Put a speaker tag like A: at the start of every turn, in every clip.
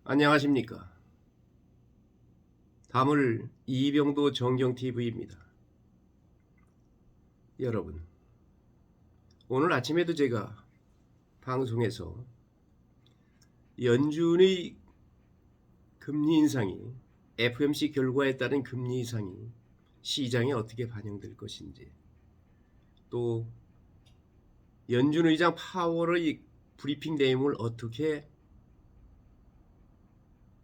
A: 안녕하십니까. 다물 이병도 정경TV입니다. 여러분, 오늘 아침에도 제가 방송에서 연준의 금리 인상이 FOMC 결과에 따른 금리 인상이 시장에 어떻게 반영될 것인지, 또 연준 의장 파월의 브리핑 내용을 어떻게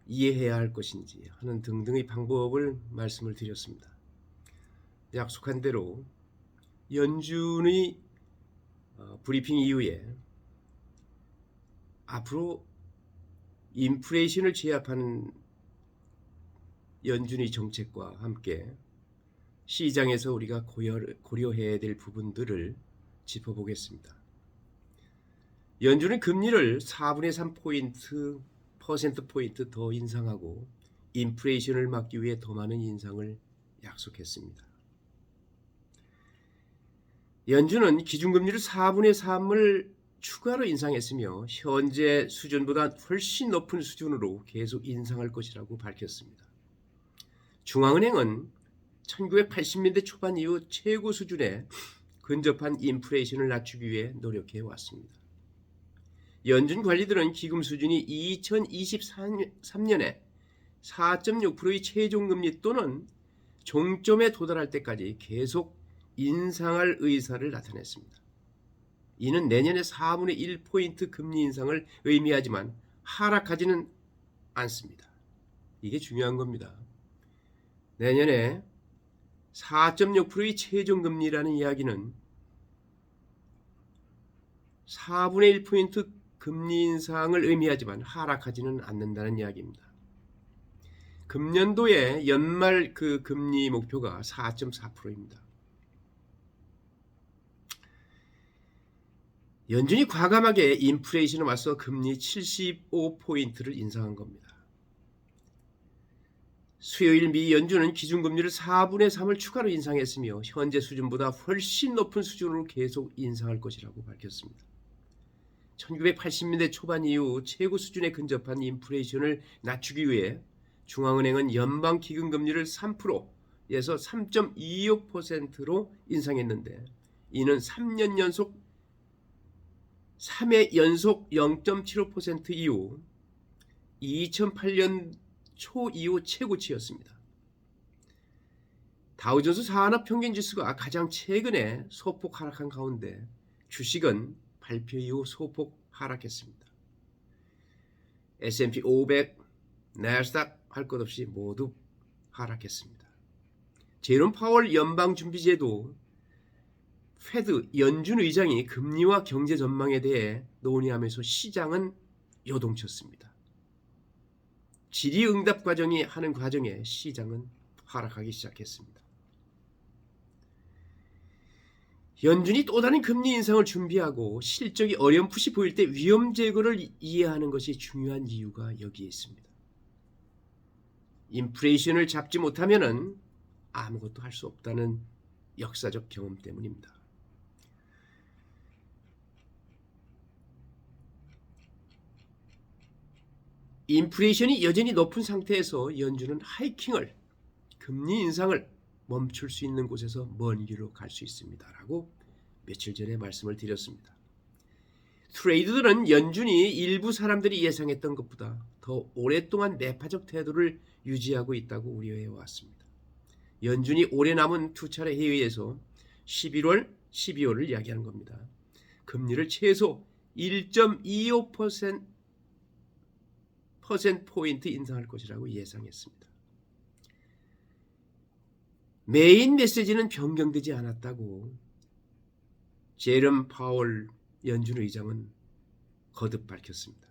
A: 이해해야 할 것인지 하는 등등의 방법을 말씀을 드렸습니다. 약속한 대로 연준의 브리핑 이후에 앞으로 인플레이션을 제압하는 연준의 정책과 함께 시장에서 우리가 고려해야 될 부분들을 짚어보겠습니다. 연준은 금리를 4분의 3 퍼센트포인트 더 인상하고 인플레이션을 막기 위해 더 많은 인상을 약속했습니다. 연준은 기준금리를 4분의 3을 추가로 인상했으며 현재 수준보다 훨씬 높은 수준으로 계속 인상할 것이라고 밝혔습니다. 중앙은행은 1980년대 초반 이후 최고 수준에 근접한 인플레이션을 낮추기 위해 노력해 왔습니다. 연준 관리들은 기금 수준이 2023년에 4.6%의 최종금리 또는 종점에 도달할 때까지 계속 인상할 의사를 나타냈습니다. 이는 내년에 4분의 1포인트 금리 인상을 의미하지만 하락하지는 않습니다. 이게 중요한 겁니다. 내년에 4.6%의 최종금리라는 이야기는 4분의 1포인트 금리 인상을 의미하지만 하락하지는 않는다는 이야기입니다. 금년도에 연말 그 금리 목표가 4.4%입니다. 연준이 과감하게 인플레이션에 맞서 금리 75포인트를 인상한 겁니다. 수요일 미 연준은 기준금리를 4분의 3을 추가로 인상했으며 현재 수준보다 훨씬 높은 수준으로 계속 인상할 것이라고 밝혔습니다. 1980년대 초반 이후 최고 수준에 근접한 인플레이션을 낮추기 위해 중앙은행은 연방기금금리를 3%에서 3.25%로 인상했는데 이는 3회 연속 0.75% 이후 2008년 초 이후 최고치였습니다. 다우존스 산업평균지수가 가장 최근에 소폭 하락한 가운데 주식은 발표 이후 소폭 하락했습니다. S&P 500, 나스닥 할 것 없이 모두 하락했습니다. 제롬 파월 연방준비제도 페드 연준 의장이 금리와 경제 전망에 대해 논의하면서 시장은 요동쳤습니다. 질의응답 과정이 하는 과정에 시장은 하락하기 시작했습니다. 연준이 또 다른 금리 인상을 준비하고 실적이 어렴풋이 보일 때 위험 제거를 이해하는 것이 중요한 이유가 여기에 있습니다. 인플레이션을 잡지 못하면 아무것도 할 수 없다는 역사적 경험 때문입니다. 인플레이션이 여전히 높은 상태에서 연준은 하이킹을, 금리 인상을 멈출 수 있는 곳에서 먼 길로 갈 수 있습니다. 라고 며칠 전에 말씀을 드렸습니다. 트레이더들은 연준이 일부 사람들이 예상했던 것보다 더 오랫동안 매파적 태도를 유지하고 있다고 우려해 왔습니다. 연준이 올해 남은 두 차례 회의에서 11월, 12월을 이야기하는 겁니다. 금리를 최소 1.25%포인트 인상할 것이라고 예상했습니다. 메인 메시지는 변경되지 않았다고 제롬 파월 연준 의장은 거듭 밝혔습니다.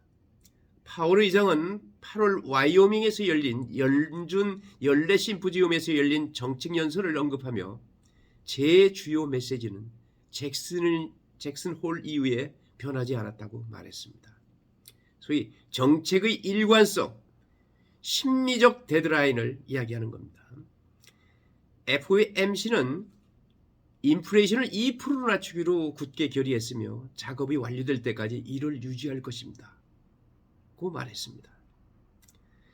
A: 파월 의장은 8월 와이오밍에서 열린 연준 연례 심포지움에서 열린 정책 연설을 언급하며 제 주요 메시지는 잭슨 홀 이후에 변하지 않았다고 말했습니다. 소위 정책의 일관성, 심리적 데드라인을 이야기하는 겁니다. FOMC는 인플레이션을 2%로 낮추기로 굳게 결의했으며 작업이 완료될 때까지 이를 유지할 것입니다. 고 말했습니다.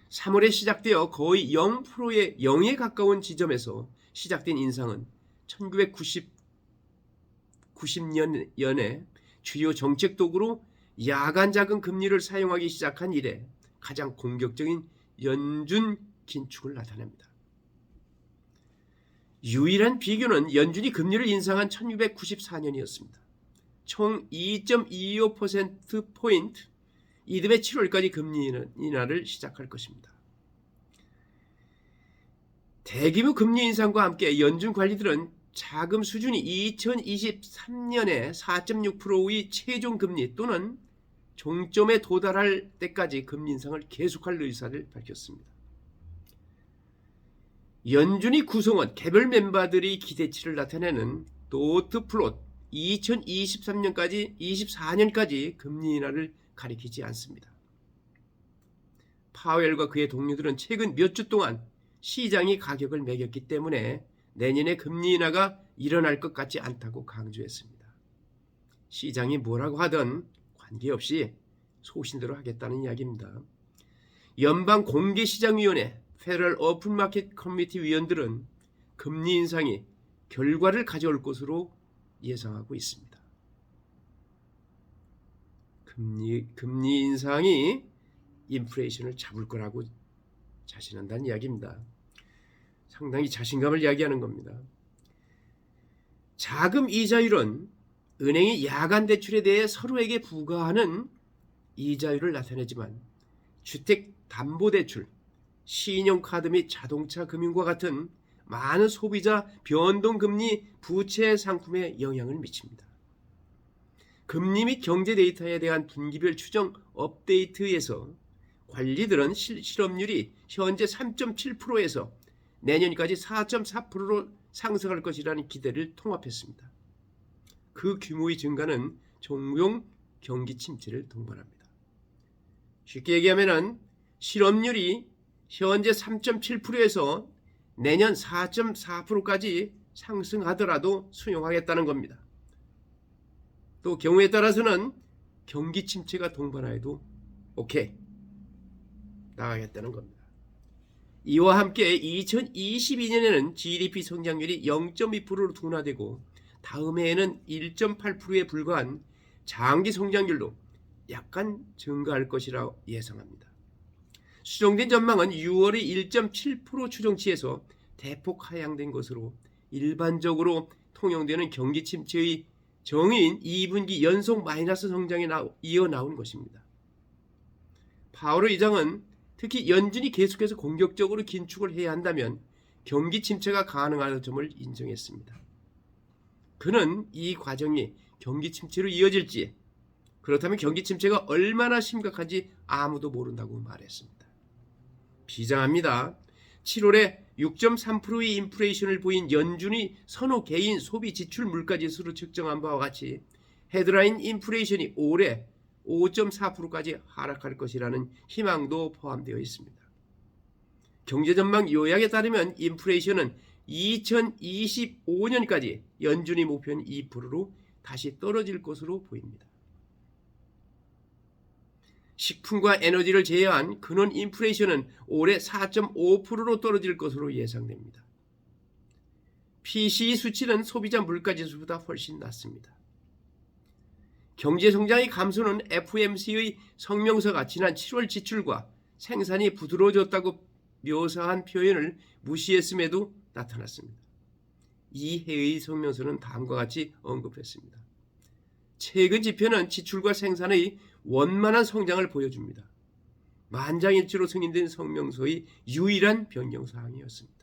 A: 3월에 시작되어 거의 0에 가까운 지점에서 시작된 인상은 1990년에 주요 정책 도구로 야간 자금 금리를 사용하기 시작한 이래 가장 공격적인 연준 긴축을 나타냅니다. 유일한 비교는 연준이 금리를 인상한 1994년이었습니다. 총 2.25%포인트 이듬해 7월까지 금리 인하를 시작할 것입니다. 대규모 금리 인상과 함께 연준 관리들은 자금 수준이 2023년에 4.6%의 최종 금리 또는 종점에 도달할 때까지 금리 인상을 계속할 의사를 밝혔습니다. 연준이 구성원 개별 멤버들의 기대치를 나타내는 도트 플롯 2024년까지 금리 인하를 가리키지 않습니다. 파웰과 그의 동료들은 최근 몇 주 동안 시장이 가격을 매겼기 때문에 내년에 금리 인하가 일어날 것 같지 않다고 강조했습니다. 시장이 뭐라고 하든 관계없이 소신대로 하겠다는 이야기입니다. 연방공개시장위원회 페더럴 오픈마켓 커미티 위원들은 금리 인상이 결과를 가져올 것으로 예상하고 있습니다. 금리 인상이 인플레이션을 잡을 거라고 자신한다는 이야기입니다. 상당히 자신감을 이야기하는 겁니다. 자금 이자율은 은행이 야간 대출에 대해 서로에게 부과하는 이자율을 나타내지만 주택담보대출, 신용카드 및 자동차 금융과 같은 많은 소비자 변동금리 부채 상품에 영향을 미칩니다. 금리 및 경제 데이터에 대한 분기별 추정 업데이트에서 관리들은 실업률이 현재 3.7%에서 내년까지 4.4%로 상승할 것이라는 기대를 통합했습니다. 그 규모의 증가는 종용 경기 침체를 동반합니다. 쉽게 얘기하면 실업률이 현재 3.7%에서 내년 4.4%까지 상승하더라도 수용하겠다는 겁니다. 또 경우에 따라서는 경기 침체가 동반하여도 오케이 나가겠다는 겁니다. 이와 함께 2022년에는 GDP 성장률이 0.2%로 둔화되고 다음 해에는 1.8%에 불과한 장기 성장률로 약간 증가할 것이라 예상합니다. 수정된 전망은 6월의 1.7% 추정치에서 대폭 하향된 것으로 일반적으로 통용되는 경기 침체의 정의인 2분기 연속 마이너스 성장에 이어 나온 것입니다. 파월 의장은 특히 연준이 계속해서 공격적으로 긴축을 해야 한다면 경기 침체가 가능하다는 점을 인정했습니다. 그는 이 과정이 경기 침체로 이어질지, 그렇다면 경기 침체가 얼마나 심각한지 아무도 모른다고 말했습니다. 비장합니다. 7월에 6.3%의 인플레이션을 보인 연준이 선호 개인 소비 지출 물가지수로 측정한 바와 같이 헤드라인 인플레이션이 올해 5.4%까지 하락할 것이라는 희망도 포함되어 있습니다. 경제전망 요약에 따르면 인플레이션은 2025년까지 연준이 목표인 2%로 다시 떨어질 것으로 보입니다. 식품과 에너지를 제외한 근원 인플레이션은 올해 4.5%로 떨어질 것으로 예상됩니다. PCE 수치는 소비자 물가지수보다 훨씬 낮습니다. 경제성장의 감소는 FOMC의 성명서가 지난 7월 지출과 생산이 부드러워졌다고 묘사한 표현을 무시했음에도 나타났습니다. 이 해의 성명서는 다음과 같이 언급했습니다. 최근 지표는 지출과 생산의 원만한 성장을 보여줍니다. 만장일치로 승인된 성명서의 유일한 변경사항이었습니다.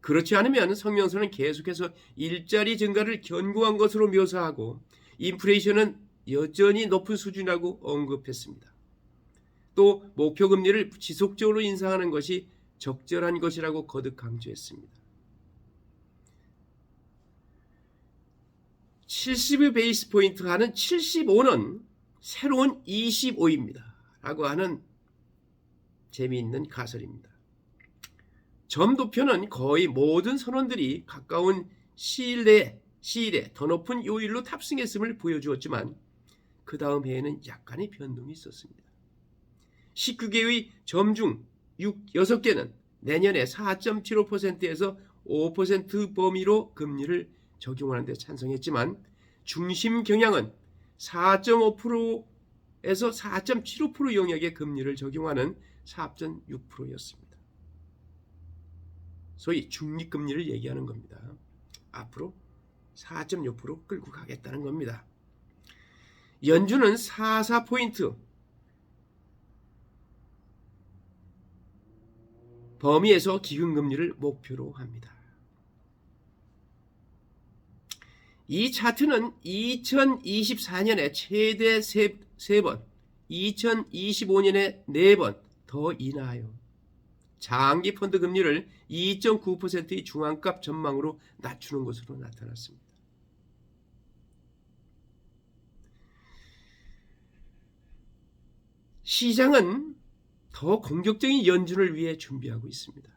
A: 그렇지 않으면 성명서는 계속해서 일자리 증가를 견고한 것으로 묘사하고 인플레이션은 여전히 높은 수준이라고 언급했습니다. 또 목표금리를 지속적으로 인상하는 것이 적절한 것이라고 거듭 강조했습니다. 70의 베이스 포인트 하는 75는 새로운 25입니다. 라고 하는 재미있는 가설입니다. 점도표는 거의 모든 선원들이 가까운 시일 내에 더 높은 요일로 탑승했음을 보여주었지만 그 다음 해에는 약간의 변동이 있었습니다. 19개의 점 중 6개는 내년에 4.75%에서 5% 범위로 금리를 적용하는 데 찬성했지만 중심 경향은 4.5%에서 4.75% 영역의 금리를 적용하는 4.6%였습니다. 소위 중립금리를 얘기하는 겁니다. 앞으로 4.6% 끌고 가겠다는 겁니다. 연준은 44포인트 범위에서 기금금리를 목표로 합니다. 이 차트는 2024년에 최대 3번, 2025년에 4번 더 인하하여 장기 펀드 금리를 2.9%의 중앙값 전망으로 낮추는 것으로 나타났습니다. 시장은 더 공격적인 연준을 위해 준비하고 있습니다.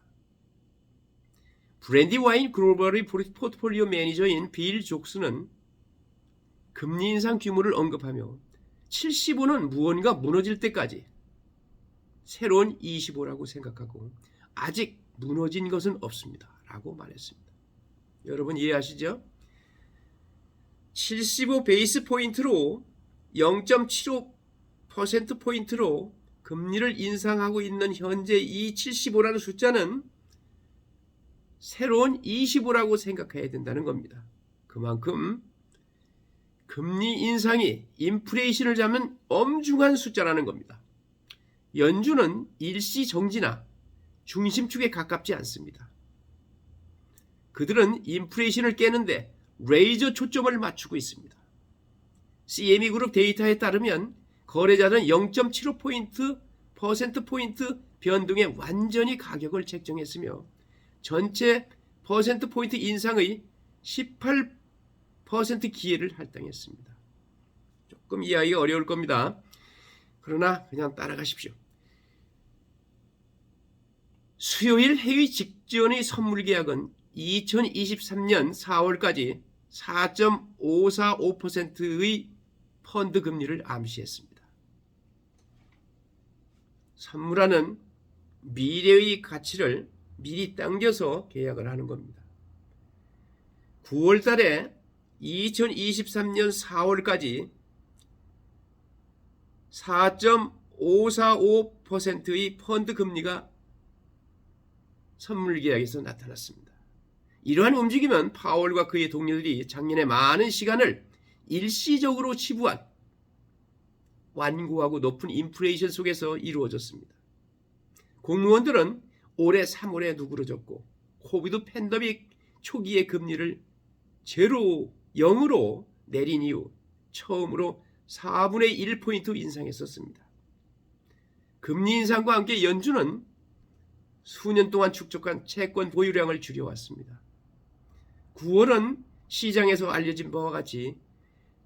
A: 브랜디와인 글로벌의 포트폴리오 매니저인 빌 존스는 금리 인상 규모를 언급하며 75는 무언가 무너질 때까지 새로운 25라고 생각하고 아직 무너진 것은 없습니다. 라고 말했습니다. 여러분 이해하시죠? 75 베이스 포인트로 0.75%포인트로 금리를 인상하고 있는 현재 이 75라는 숫자는 새로운 25라고 생각해야 된다는 겁니다. 그만큼 금리 인상이 인플레이션을 잡는 엄중한 숫자라는 겁니다. 연준은 일시 정지나 중심축에 가깝지 않습니다. 그들은 인플레이션을 깨는데 레이저 초점을 맞추고 있습니다. CME 그룹 데이터에 따르면 거래자는 0.75% 변동에 완전히 가격을 책정했으며 전체 퍼센트포인트 인상의 18% 기회를 할당했습니다. 조금 이해하기가 어려울 겁니다. 그러나 그냥 따라가십시오. 수요일 회의 직전의 선물 계약은 2023년 4월까지 4.545%의 펀드 금리를 암시했습니다. 선물하는 미래의 가치를 미리 당겨서 계약을 하는 겁니다. 9월 달에 2023년 4월까지 4.545%의 펀드 금리가 선물 계약에서 나타났습니다. 이러한 움직임은 파월과 그의 동료들이 작년에 많은 시간을 일시적으로 치부한 완고하고 높은 인플레이션 속에서 이루어졌습니다. 공무원들은 올해 3월에 누그러졌고 코비드 팬데믹 초기의 금리를 0으로 내린 이후 처음으로 4분의 1포인트 인상했었습니다. 금리 인상과 함께 연준은 수년 동안 축적한 채권 보유량을 줄여왔습니다. 9월은 시장에서 알려진 바와 같이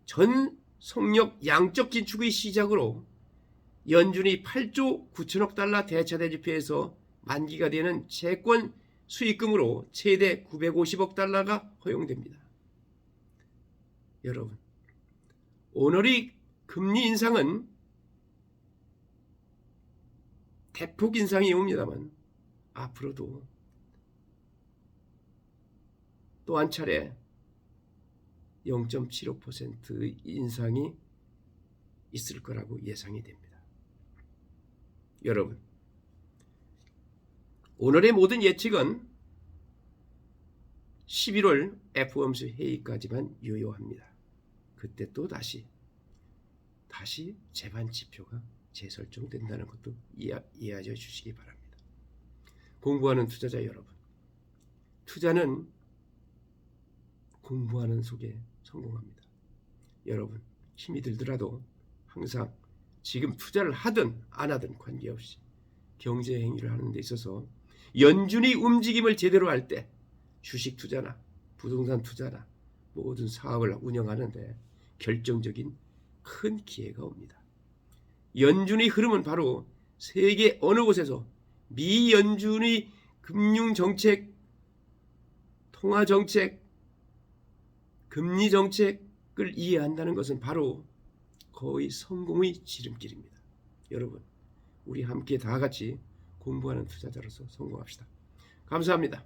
A: 전 성역 양적 긴축의 시작으로 연준이 8조 9천억 달러 대차 대집회에서 만기가 되는 채권 수익금으로 최대 950억 달러가 허용됩니다. 여러분, 오늘의 금리 인상은 대폭 인상이 옵니다만 앞으로도 또 한 차례 0.75%의 인상이 있을 거라고 예상이 됩니다. 여러분, 오늘의 모든 예측은 11월 FOMC 회의까지만 유효합니다. 그때 또 다시 재반 지표가 재설정된다는 것도 이해하여 주시기 바랍니다. 공부하는 투자자 여러분, 투자는 공부하는 속에 성공합니다. 여러분, 힘이 들더라도 항상 지금 투자를 하든 안 하든 관계없이 경제 행위를 하는 데 있어서 연준이 움직임을 제대로 할 때 주식 투자나 부동산 투자나 모든 사업을 운영하는데 결정적인 큰 기회가 옵니다. 연준의 흐름은 바로 세계 어느 곳에서 미연준의 금융정책, 통화정책, 금리정책을 이해한다는 것은 바로 거의 성공의 지름길입니다. 여러분, 우리 함께 다 같이 공부하는 투자자로서 성공합시다. 감사합니다.